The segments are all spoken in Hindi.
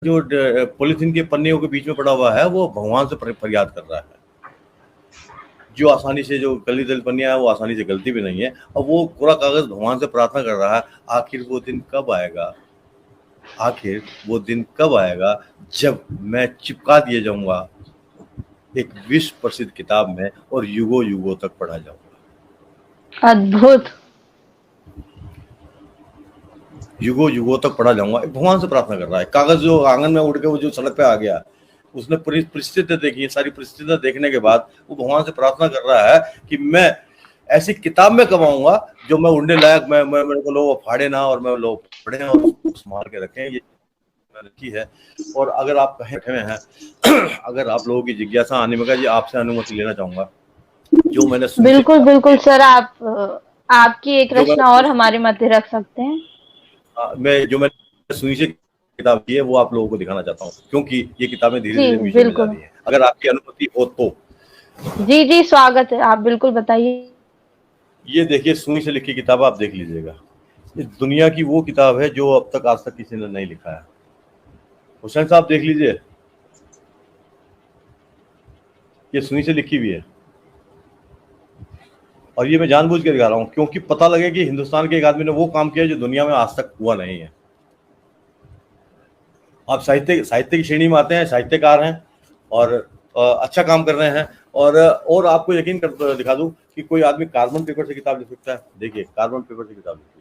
जो पॉलिथीन के पन्नियों के बीच में पड़ा हुआ है वो भगवान से फरियाद कर रहा है। जो आसानी से जो गली दल पन्नियां है वो आसानी से गलती भी नहीं है, और वो पूरा कागज भगवान से प्रार्थना कर रहा है, आखिर वो दिन कब आएगा, आखिर वो दिन कब आएगा जब मैं चिपका दिए जाऊंगा एक विश्व प्रसिद्ध किताब में और युगों युगों तक पढ़ा जाऊंगा। अद्भुत। युगों युगों तक पढ़ा जाऊंगा, भगवान से प्रार्थना कर रहा है। कागज जो आंगन में उड़ के वो जो सड़क पे आ गया, उसने परिस्थितियां देखी, सारी परिस्थितियां देखने के बाद वो भगवान से प्रार्थना कर रहा है कि मैं ऐसी किताब में कब आऊंगा जो मैं उड़ने लायक, मैं मेरे को लोग फाड़े ना और मैं लोग पढ़े और उसको संभाल के रखें। ये रखी है। और अगर आप कहे हैं अगर आप लोगों की जिज्ञासा आने में जी आपसे अनुमति लेना चाहूंगा, जो मैंने बिल्कुल बिल्कुल सर, आपकी एक रचना और हमारे मध्य रख सकते हैं। जो मैंने सुनी से किताब की है वो आप लोगों को दिखाना चाहता हूँ, क्योंकि ये किताबें धीरे धीरे म्यूजियम में जा रही है, अगर आपकी अनुमति हो तो। जी जी स्वागत है, आप बिल्कुल बताइए। ये देखिए सुई से लिखी किताब, आप देख लीजिएगा। इस दुनिया की वो किताब है जो अब तक आज तक किसी ने नहीं लिखा है। हुसैन साहब देख लीजिए, ये सुई से लिखी हुई है, और ये मैं जानबूझ के दिखा रहा हूं क्योंकि पता लगे कि हिंदुस्तान के एक आदमी ने वो काम किया जो दुनिया में आज तक हुआ नहीं है। आप साहित्य की श्रेणी में आते हैं, साहित्यकार हैं और अच्छा काम कर रहे हैं। और आपको यकीन कर दिखा दूं कि कोई आदमी कार्बन पेपर से किताब लिख सकता है। देखिए कार्बन पेपर से किताब लिखी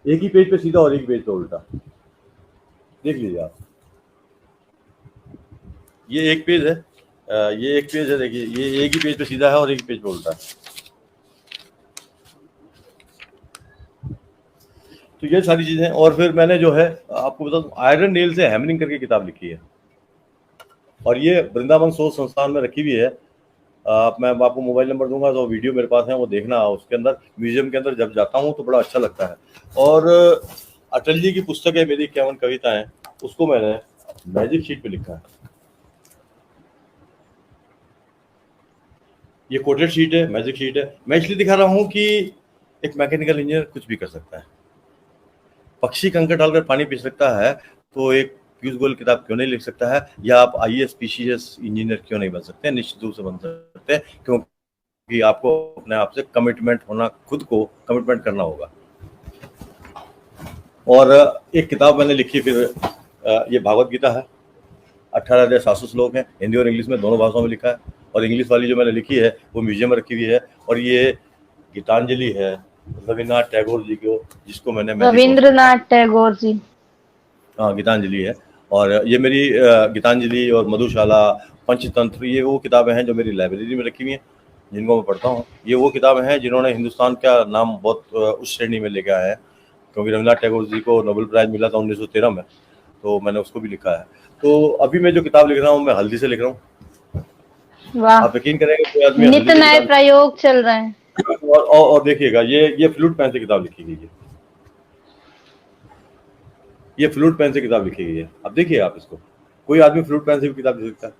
है, एक ही पेज पे सीधा और एक पेज पे उल्टा, देख लीजिए आप। ये एक पेज है, ये एक पेज है, देखिए ये एक ही पेज पे सीधा है और एक पेज पे उल्टा है। तो ये सारी चीजें। और फिर मैंने जो है आपको बता दूं, आयरन नेल से हैमरिंग करके किताब लिखी है, और ये वृंदावन शोध संस्थान में रखी हुई है। मैं आपको मोबाइल नंबर दूंगा, तो वीडियो मेरे पास है, वो देखना। उसके अंदर म्यूजियम के अंदर जब जाता हूँ तो बड़ा अच्छा लगता है। और अटल जी की पुस्तक है मेरी 51 कविताएं, उसको मैंने मैजिक शीट पे लिखा है। ये कोटेड शीट है, मैजिक शीट है। मैं इसलिए दिखा रहा हूँ कि एक मैकेनिकल इंजीनियर कुछ भी कर सकता है। पक्षी कंकर डालकर पानी पी सकता है, तो एक पीयूष गोयल किताब क्यों नहीं लिख सकता है? या आप आईएएस पीसीएस इंजीनियर क्यों नहीं बन सकते? निश्चित रूप से बन सकते हैं, क्योंकि आपको अपने आप से कमिटमेंट होना, खुद को कमिटमेंट करना होगा। और एक किताब मैंने लिखी फिर, ये भागवत गीता है, 18,700 श्लोक हैं, हिंदी और इंग्लिश में दोनों भाषाओं में लिखा है। और इंग्लिश वाली जो मैंने लिखी है वो म्यूजियम में रखी हुई है। और ये गीतांजलि है रविन्द्रनाथ टैगोर जी को, जिसको मैंने रविंद्रनाथ टैगोर जी, हाँ गीतांजलि है। और ये मेरी गीतांजलि और मधुशाला, पंचतंत्र, ये वो किताबें हैं जो मेरी लाइब्रेरी में रखी हुई हैं, जिनको मैं पढ़ता हूँ। ये वो किताबें हैं जिन्होंने हिंदुस्तान का नाम बहुत उस श्रेणी में लेके आया है, क्योंकि रविन्द्रनाथ टैगोर जी को नोबेल प्राइज मिला था 1913 में, तो मैंने उसको भी लिखा है। तो अभी मैं जो किताब लिख रहा हूँ मैं हल्दी से लिख रहा हूँ। आप यकीन करेंगे कोई आदमी नित्य नए प्रयोग चल रहे हैं। और देखिएगा ये फ्लूट पेन से किताब लिखी गई है, ये फ्लूट पेन से किताब लिखी गई है। अब देखिए आप इसको, कोई आदमी फ्लूट पेन से भी किताब लिख सकता है।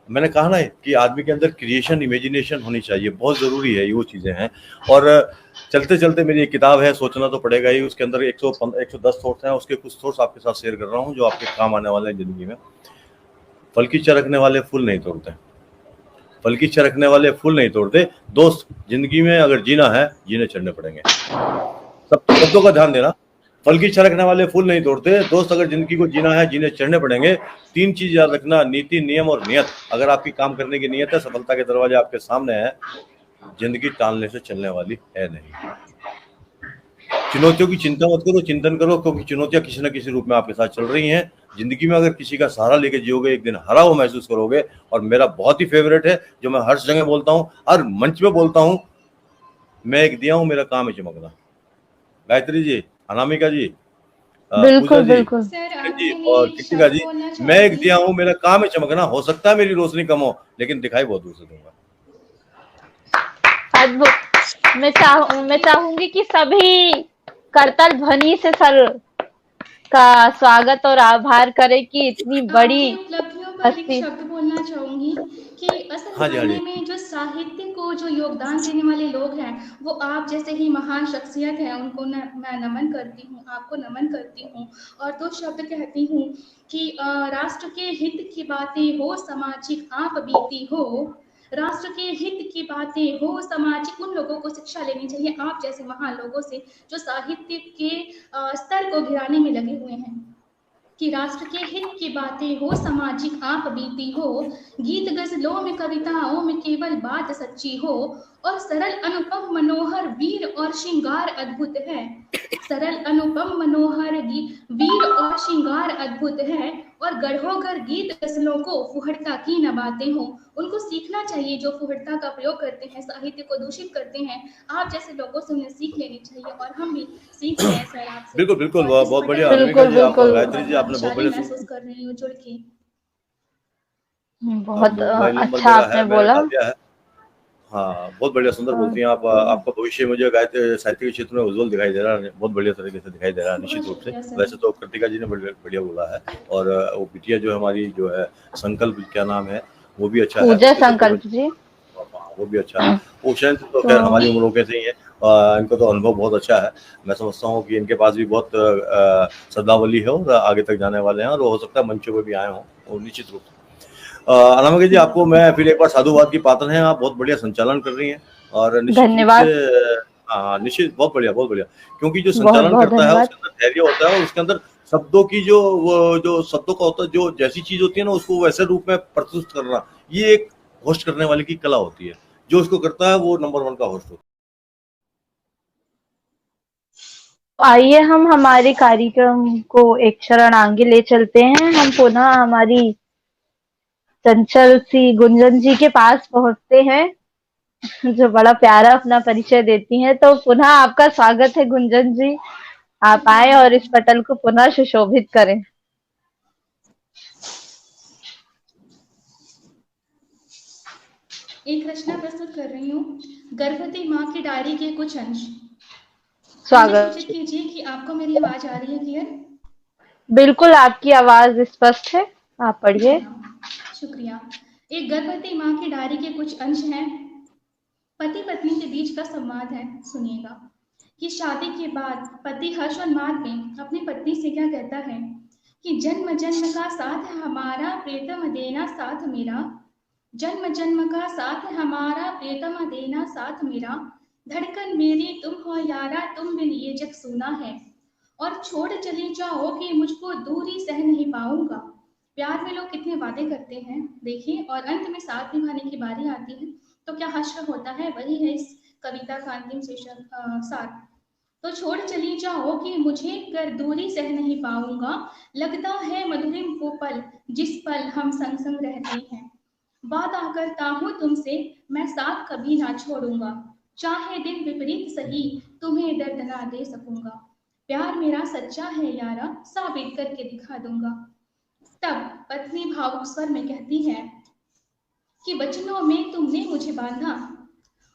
मैंने कहा ना कि आदमी के अंदर क्रिएशन, इमेजिनेशन होनी चाहिए, बहुत जरूरी है, ये वो चीजें हैं। और चलते चलते मेरी एक किताब है, सोचना तो पड़ेगा ही, उसके अंदर 110 थॉट्स हैं, उसके कुछ थॉट्स आपके साथ शेयर कर रहा हूँ जो आपके काम आने वाले हैं जिंदगी में। फल की चरखने वाले फूल नहीं तोड़ते, फल की चरखने वाले फूल नहीं तोड़ते। दोस्त, जिंदगी में अगर जीना है, जीने चढ़ने पड़ेंगे। सब शब्दों का ध्यान देना। फल की चरखने वाले फूल नहीं तोड़ते। दोस्त, अगर जिंदगी को जीना है, जीने चढ़ने पड़ेंगे। 3 चीज याद रखना, नीति, नियम और नियत। अगर आपकी काम करने की नियत है, सफलता के दरवाजे आपके सामने है, जिंदगी टालने से चलने वाली है नहीं। चुनौतियों की चिंता मत करो, चिंतन करो, क्योंकि चुनौतियां किसी न किसी रूप में आपके साथ चल रही हैं। जिंदगी में अगर किसी का सहारा लेके जियोगे, एक दिन हरा हुआ महसूस करोगे। और मेरा बहुत ही फेवरेट है, जो मैं हर जगह बोलता हूँ, हर मंच में बोलता हूँ, मैं एक दिया हूं, मेरा काम है चमकना। गायत्री जी, अनामिका जी, बिल्कुल बिल्कुल जी और कृतिका जी, मैं एक दिया हूं, मेरा काम है चमकना। हो सकता है मेरी रोशनी कम हो, लेकिन दिखाई बहुत दूर से दूंगा। अद्भुत। मैं चाहूंगी कि सभी करतल ध्वनि से सर का स्वागत और आभार करें कि इतनी बड़ी उपलब्धियों पर एक शब्द बोलना चाहूंगी कि असल हाँ जी, हाँ मायने जी। में जो साहित्य को जो योगदान देने वाले लोग हैं, वो आप जैसे ही महान शख्सियत हैं, उनको मैं नमन करती हूँ, आपको नमन करती हूँ। और 2 शब्द कहती हूँ कि राष्ट्र के हित की बातें हो, सामाजिक आप बीती हो। राष्ट्र के हित की बातें हो, सामाजिक उन लोगों को शिक्षा लेनी चाहिए, आप जैसे महान लोगों से, जो साहित्य के स्तर को गिराने में लगे हुए हैं। कि राष्ट्र के हित की बातें हो, सामाजिक आप बीती हो, गीत गजलों में कविताओं में केवल बात सच्ची हो, और सरल अनुपम मनोहर वीर और श्रृंगार अद्भुत है। सरल अनुपम मनोहर वीर और श्रृंगार अद्भुत है, और गढ़ोगर गीत गजलों को फुहड़ता की न बातें हो। उनको सीखना चाहिए जो फुहड़ता का प्रयोग करते हैं, साहित्य को दूषित करते हैं। आप जैसे लोगों से उन्हें सीख लेनी चाहिए, और हम भी सीख रहे हैं सर आपसे। बिल्कुल, बिल्कुल, और इस बहुत पटल बढ़िया पे अनामिका बिल्कुल, जी, आप बिल्कुल। गायत्री जी, आपने बहुत भाग्यशाली बढ़िया महसूस कर रही हूँ जुड़ के। बहुत मोबाइल नंबर अच्छा मेरा आपने है, मैंने बोला। डाल दिया है। हाँ, बहुत बढ़िया, सुंदर बोलती हैं आप। तो आपका भविष्य मुझे गायत्री साहित्य के क्षेत्र में उज्ज्वल दिखाई दे रहा है, बहुत बढ़िया तरीके से दिखाई दे रहा है, बहुत निश्चित रूप से। शुक्रिया सर। वैसे तो कृतिका जी ने बढ़िया बढ़िया बोला है, और वो बिटिया जो है हमारी, जो है संकल्प, क्या नाम है, वो भी अच्छा है, पूजा उसके शब्दों में संकल्प जी। वो भी अच्छा है। उषा तो तो खैर हमारी उम्रों के से ही है, इनको तो अनुभव बहुत अच्छा है। मैं समझता हूँ कि इनके पास भी बहुत शब्दावली है, और आगे तक जाने वाले हैं, और हो सकता है मंचों पर भी आए हों, और निश्चित रूप से। अनामिका जी, आपको मैं फिर एक बार साधुवाद की पात्र हैं, आप बहुत बढ़िया संचालन कर रही हैं, और निश्चित रूप से धन्यवाद, हाँ, निश्चित, बहुत बढ़िया, बहुत बढ़िया। क्योंकि जो बहुत संचालन बहुत करता है धन्यवाद। उसके अंदर धैर्य होता है, और उसके अंदर शब्दों की जो वो जो शब्दों का होता है, जो जैसी चीज होती है ना, उसको वैसे रूप में प्रस्तुत करना, ये एक होस्ट करने वाले की कला होती है। जो उसको करता है वो नंबर 1 का होस्ट होता आइए हम हमारे कार्यक्रम को एक चरण आगे ले चलते हैं। हम पुनः हमारी चंचल सी गुंजन जी के पास पहुंचते हैं, जो बड़ा प्यारा अपना परिचय देती हैं। तो पुनः आपका स्वागत है गुंजन जी, आप शुक्रिया आए और इस मैम। पटल को पुनः सुशोभित करें। एक रचना प्रस्तुत कर रही हूँ, गर्भवती माँ की डायरी के कुछ अंश। मुझे स्वागत। सूचित कीजिए कि आपको मेरी आवाज आ रही है क्लियर? बिल्कुल, आपकी आवाज स्पष्ट है, आप जी पढ़िए। हाँ, शुक्रिया। एक गर्भवती माँ की डायरी के कुछ अंश हैं। पति पत्नी के बीच का संवाद है, सुनिएगा। कि शादी के बाद पति हर्ष और माद में अपनी पत्नी से क्या कहता है कि जन्म जन्म का साथ है हमारा, प्रीतम देना साथ मेरा। जन्म जन्म का साथ है हमारा, प्रीतम देना साथ मेरा। धड़कन मेरी तुम हो यारा, तुम बिन ये जग सूना है। और छोड़ चली जाओगे मुझको, दूरी सह नहीं पाऊंगा। प्यार में लोग कितने वादे करते हैं देखिए, और अंत में साथ निभाने की बारी आती है तो क्या हश्र होता है। वही है इस कविता का अंतिम सेशन सार। तो छोड़ चली जाओगी मुझे, कर दूरी सह नहीं पाऊंगा। लगता है मधुरिम वो पल, जिस पल हम संग संग रहते हैं। वादा करता हूँ तुमसे, मैं साथ कभी ना छोड़ूंगा। चाहे दिन विपरीत सही, तुम्हें दर्द ना दे सकूंगा। प्यार मेरा सच्चा है यारा, साबित करके दिखा दूंगा। तब पत्नी भावुक स्वर में कहती है कि वचनों में तुमने मुझे बांधा,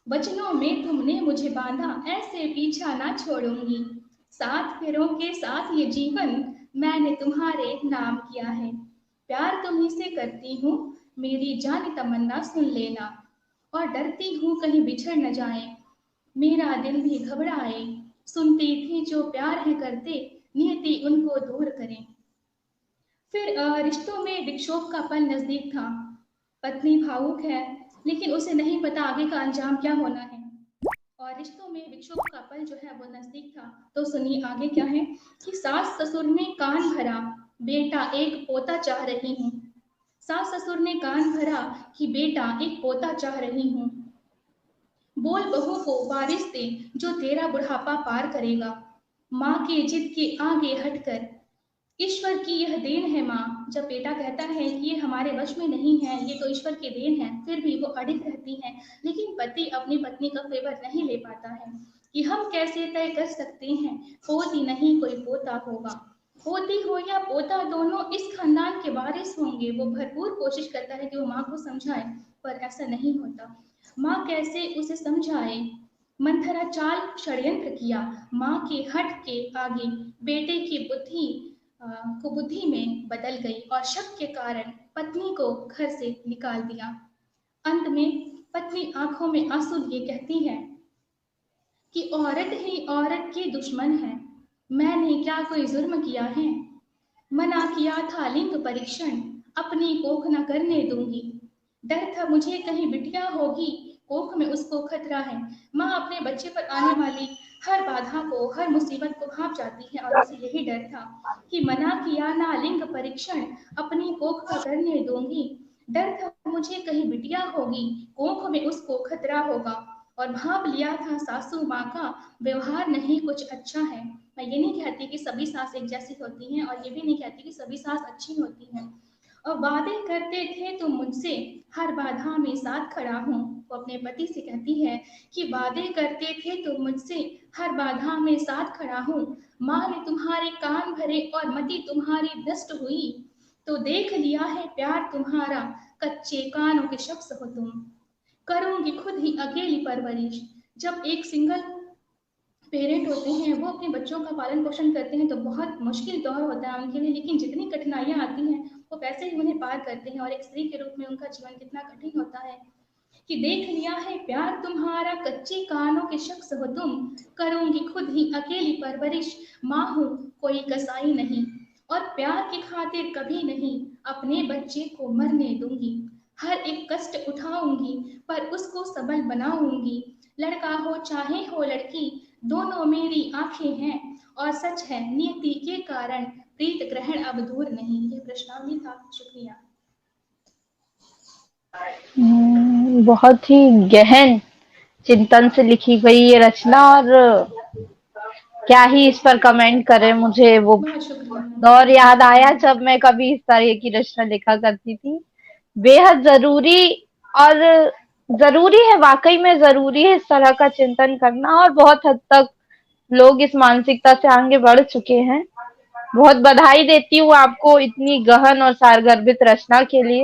वचनों में तुमने मुझे बांधा, ऐसे पीछा ना छोड़ूंगी। 7 फेरों के साथ ये जीवन मैंने तुम्हारे नाम किया है। प्यार तुम्ही से करती हूँ, मेरी जान तमन्ना सुन लेना। और डरती हूँ कहीं बिछड़ न जाए, मेरा दिल भी घबराए। सुनती थी जो प्यार है करते, नियति उनको दूर करें। फिर रिश्तों में विक्षोभ का पल नजदीक था। पत्नी भावुक है, लेकिन उसे नहीं पता आगे का अंजाम क्या होना है। और रिश्तों में विक्षोभ का पल जो है वो नजदीक था। तो सुनिए आगे क्या है कि सास ससुर ने कान भरा, बेटा एक पोता चाह रही हूँ। सास ससुर ने कान भरा कि बेटा एक पोता चाह रही हूँ। बोल बहू को वारिस दे, जो तेरा बुढ़ापा पार करेगा। माँ के जिद के आगे हटकर, ईश्वर की यह देन है माँ। जब बेटा कहता है कि ये हमारे वश में नहीं है, ये तो ईश्वर की देन है, फिर भी वो अडिग रहती है। लेकिन पति अपनी पत्नी का फेवर नहीं ले पाता है कि हम कैसे तय कर सकते हैं, पोती नहीं कोई पोता होगा। पोती हो या पोता, दोनों इस खानदान के वारिस होंगे। वो भरपूर कोशिश करता है कि वो माँ को समझाए, पर ऐसा नहीं होता। माँ कैसे उसे समझाए। मंथरा चाल षड्यंत्र किया, माँ के हट के आगे बेटे की बुद्धि को बुद्धि में बदल गई, और शक के कारण पत्नी को घर से निकाल दिया। अंत में पत्नी आंखों में आंसू लिए कहती है कि औरत ही औरत की दुश्मन है। मैंने क्या कोई जुर्म किया है? मना किया था लिंग परीक्षण, अपनी कोख न करने दूंगी। डर था मुझे कहीं बिटिया होगी, कोख में उसको खतरा है। माँ अपने बच्चे पर आने वाली हर बाधा को, हर मुसीबत को भांप जाती है और उसे यही डर था कि मना किया ना लिंग परीक्षण, अपनी कोख का करने दूंगी। डर था मुझे कहीं बिटिया होगी, कोख में उसको खतरा होगा। और भांप लिया था सासू माँ का, व्यवहार नहीं कुछ अच्छा है। मैं ये नहीं कहती कि सभी सास एक जैसी होती हैं और ये भी नहीं कहती कि सभी सास अच्छी होती हैं। और वादे करते थे तुम मुझसे, हर बाधा में साथ खड़ा हूँ। वो अपने पति से कहती है कि वादे करते थे तुम मुझसे, हर बाधा में साथ खड़ा हूँ। माँ ने तुम्हारे कान भरे और मति तुम्हारी नष्ट हुई, तो देख लिया है प्यार तुम्हारा, कच्चे कानों के शख्स हो तुम। करूंगी खुद ही अकेली परवरिश। जब एक सिंगल पेरेंट होते हैं वो अपने बच्चों का पालन पोषण करते हैं तो बहुत मुश्किल दौर होता है उनके लिए, लेकिन जितनी कठिनाइयां आती हैं वो वैसे ही उन्हें पार करते हैं। और एक स्त्री के रूप में उनका जीवन कितना कठिन होता है कि देख लिया है प्यार तुम्हारा, कच्चे कानों के शख्स हो तुम। करूंगी खुद ही अकेली परवरिश, माँ हूँ कोई कसाई नहीं, और प्यार की खातिर कभी नहीं अपने बच्चे को मरने दूंगी। हर एक कष्ट उठाऊंगी पर उसको सबल बनाऊंगी। लड़का हो चाहे हो लड़की, दोनों मेरी आंखें हैं, और सच है नियति के कारण प्रीत ग्रहण अब दूर नहीं। ये प्रश्नावली था। शुक्रिया। बहुत ही गहन चिंतन से लिखी गई ये रचना, और क्या ही इस पर कमेंट करें। मुझे वो बहुत शुक्रिया मैम। दौर याद आया जब मैं कभी इस तरह की रचना लिखा करती थी। बेहद जरूरी, और जरूरी है, वाकई में जरूरी है इस तरह का चिंतन करना, और बहुत हद तक लोग इस मानसिकता से आगे बढ़ चुके हैं। बहुत बधाई देती हूँ आपको इतनी गहन और सारगर्भित रचना के लिए।